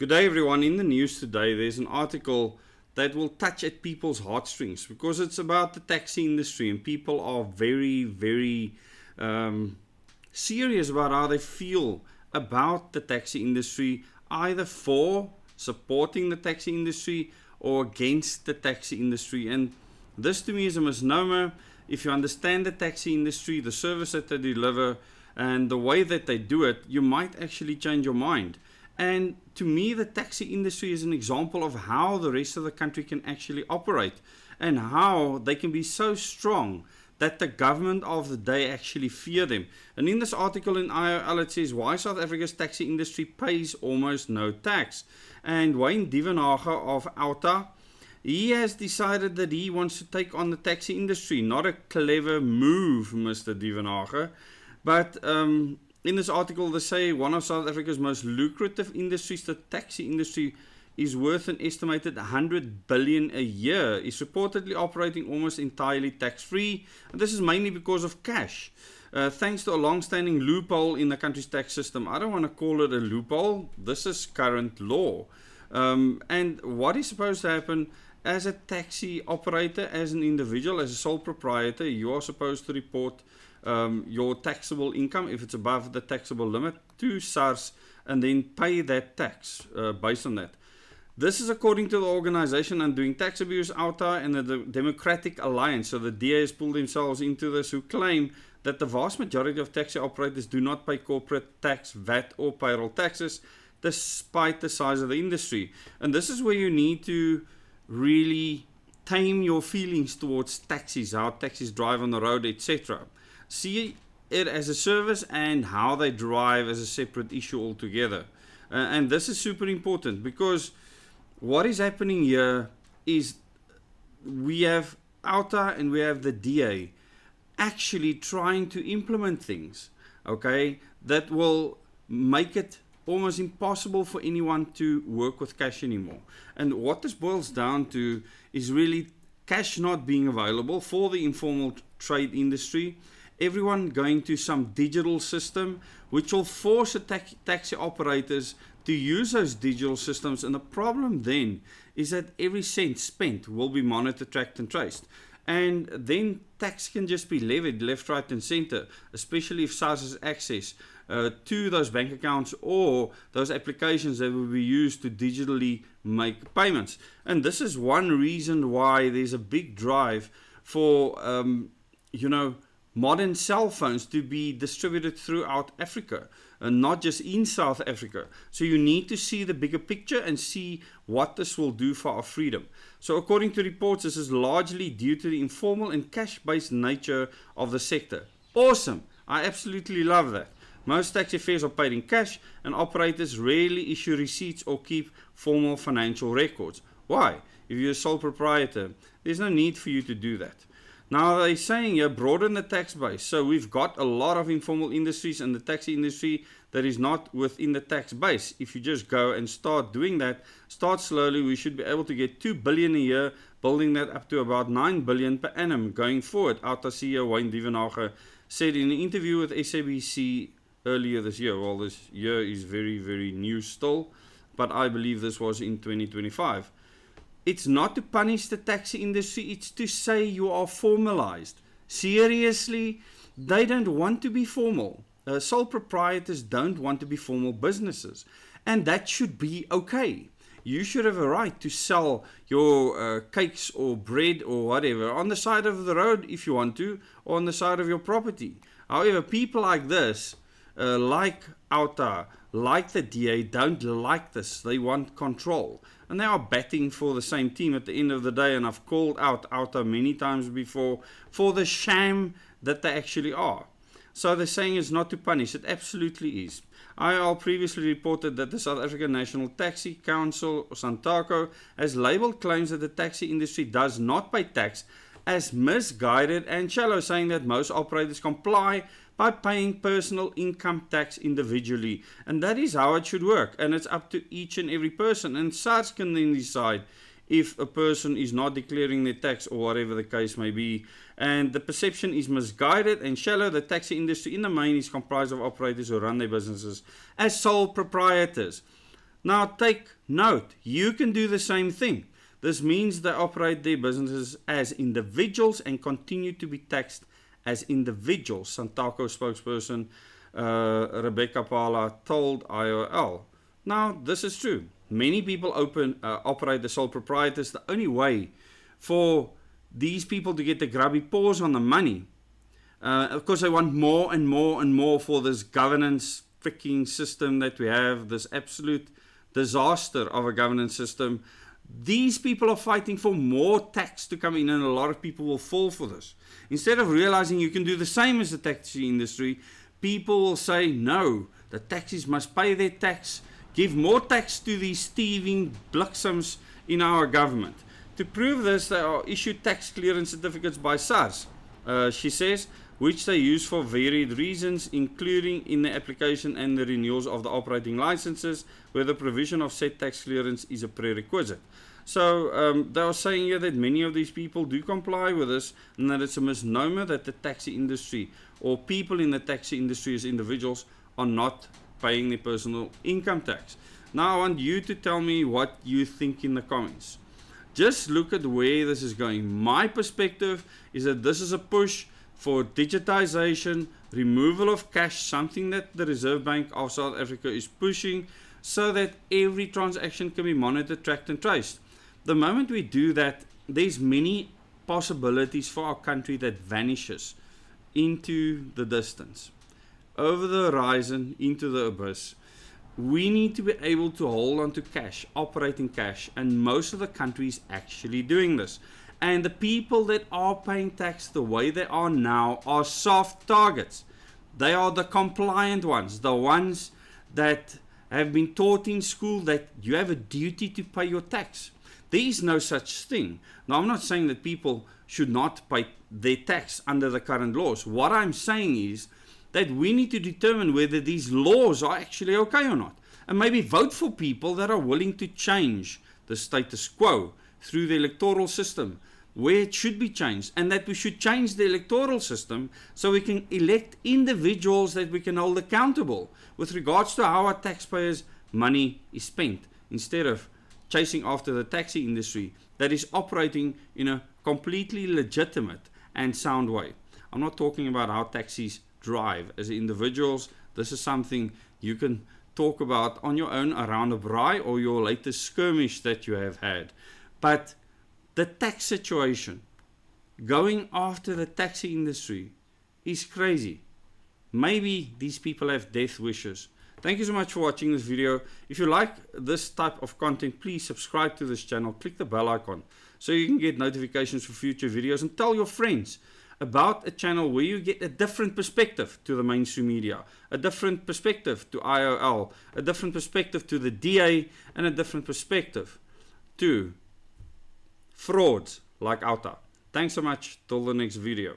Good day, everyone. In the news today, there's an article that will touch at people's heartstrings because it's about the taxi industry, and people are very serious about how they feel about the taxi industry, either for supporting the taxi industry or against the taxi industry. And this to me is a misnomer. If you understand the taxi industry, the service that they deliver, and the way that they do it, you might actually change your mind. And to me, the taxi industry is an example of how the rest of the country can actually operate and how they can be so strong that the government of the day actually fear them. And in this article in IOL, it says why South Africa's taxi industry pays almost no tax. And Wayne Dievenage of OUTA, he has decided that he wants to take on the taxi industry. Not a clever move, Mr. Dievenage, but in this article, they say one of South Africa's most lucrative industries, the taxi industry, is worth an estimated 100 billion a year. Is reportedly operating almost entirely tax-free. And this is mainly because of cash. Thanks to a long-standing loophole in the country's tax system. I don't want to call it a loophole. This is current law. And what is supposed to happen as a taxi operator, as an individual, as a sole proprietor, you are supposed to report your taxable income, if it's above the taxable limit, to SARS and then pay that tax based on that. This is according to the organization Undoing Tax Abuse, OUTA, and the Democratic Alliance. So the DA has pulled themselves into this, who claim that the vast majority of taxi operators do not pay corporate tax, VAT or payroll taxes despite the size of the industry. And this is where you need to really tame your feelings towards taxis, how taxis drive on the road, etc. See it as a service, and how they drive as a separate issue altogether. And this is super important, because what is happening here is we have OUTA and we have the DA actually trying to implement things, okay, that will make it almost impossible for anyone to work with cash anymore. And what this boils down to is really cash not being available for the informal trade industry. Everyone going to some digital system, which will force the taxi operators to use those digital systems. And the problem then is that every cent spent will be monitored, tracked and traced. And then tax can just be levied left, right and center, especially if SARS has access to those bank accounts or those applications that will be used to digitally make payments. And this is one reason why there's a big drive for, modern cell phones to be distributed throughout Africa, and not just in South Africa. So you need to see the bigger picture and see what this will do for our freedom. So according to reports, this is largely due to the informal and cash-based nature of the sector. Awesome. I absolutely love that. Most taxi fares are paid in cash, and operators rarely issue receipts or keep formal financial records. Why? If you're a sole proprietor, there's no need for you to do that. Now they're saying here, broaden the tax base. So we've got a lot of informal industries, and the taxi industry that is not within the tax base. If you just go and start doing that, start slowly, we should be able to get 2 billion a year, building that up to about 9 billion per annum going forward. OUTA CEO Wayne Dievenage said in an interview with SABC earlier this year. Well, this year is very new still, but I believe this was in 2025. It's not to punish the taxi industry, it's to say you are formalized. Seriously, they don't want to be formal. Sole proprietors don't want to be formal businesses. And that should be okay. You should have a right to sell your cakes or bread or whatever on the side of the road if you want to, or on the side of your property. However, people like this, like OUTA, like the DA, don't like this. They want control. And they are batting for the same team at the end of the day. And I've called out OUTA many times before for the sham that they actually are. So they're saying it's not to punish. It absolutely is. IOL previously reported that the South African National Taxi Council, SANTACO, has labelled claims that the taxi industry does not pay tax as misguided and shallow, saying that most operators comply by paying personal income tax individually. And that is how it should work. And it's up to each and every person. And SARS can then decide if a person is not declaring their tax or whatever the case may be. And the perception is misguided and shallow. The taxi industry in the main is comprised of operators who run their businesses as sole proprietors. Now take note, you can do the same thing. This means they operate their businesses as individuals and continue to be taxed as individuals, Santaco spokesperson Rebecca Pala told IOL. Now, this is true. Many people operate as sole proprietors. The only way for these people to get the grubby paws on the money, of course, they want more and more and more for this governance freaking system that we have, this absolute disaster of a governance system. These people are fighting for more tax to come in, and a lot of people will fall for this. Instead of realizing you can do the same as the taxi industry, people will say, no, the taxis must pay their tax, give more tax to these thieving bliksems in our government. To prove this, they are issued tax clearance certificates by SARS, she says, which they use for varied reasons, including in the application and the renewals of the operating licenses, where the provision of said tax clearance is a prerequisite. So they are saying here that many of these people do comply with this, and that it's a misnomer that the taxi industry or people in the taxi industry as individuals are not paying their personal income tax. Now I want you to tell me what you think in the comments. Just look at where this is going. My perspective is that this is a push for digitization, removal of cash, something that the Reserve Bank of South Africa is pushing, so that every transaction can be monitored, tracked and traced. The moment we do that, there's many possibilities for our country that vanishes into the distance, over the horizon, into the abyss. We need to be able to hold on to cash, operating cash, and most of the countries actually doing this. And the people that are paying tax the way they are now are soft targets. They are the compliant ones, the ones that have been taught in school that you have a duty to pay your tax. There is no such thing. Now, I'm not saying that people should not pay their tax under the current laws. What I'm saying is that we need to determine whether these laws are actually okay or not, and maybe vote for people that are willing to change the status quo through the electoral system where it should be changed, and that we should change the electoral system so we can elect individuals that we can hold accountable with regards to how our taxpayers' money is spent, instead of chasing after the taxi industry that is operating in a completely legitimate and sound way. I'm not talking about how taxis drive as individuals. This is something you can talk about on your own around a braai or your latest skirmish that you have had. But the tax situation, going after the taxi industry, is crazy. Maybe these people have death wishes. Thank you so much for watching this video. If you like this type of content, please subscribe to this channel. Click the bell icon so you can get notifications for future videos, and tell your friends about a channel where you get a different perspective to the mainstream media, a different perspective to IOL, a different perspective to the DA, and a different perspective to frauds like Outa. Thanks so much. Till the next video.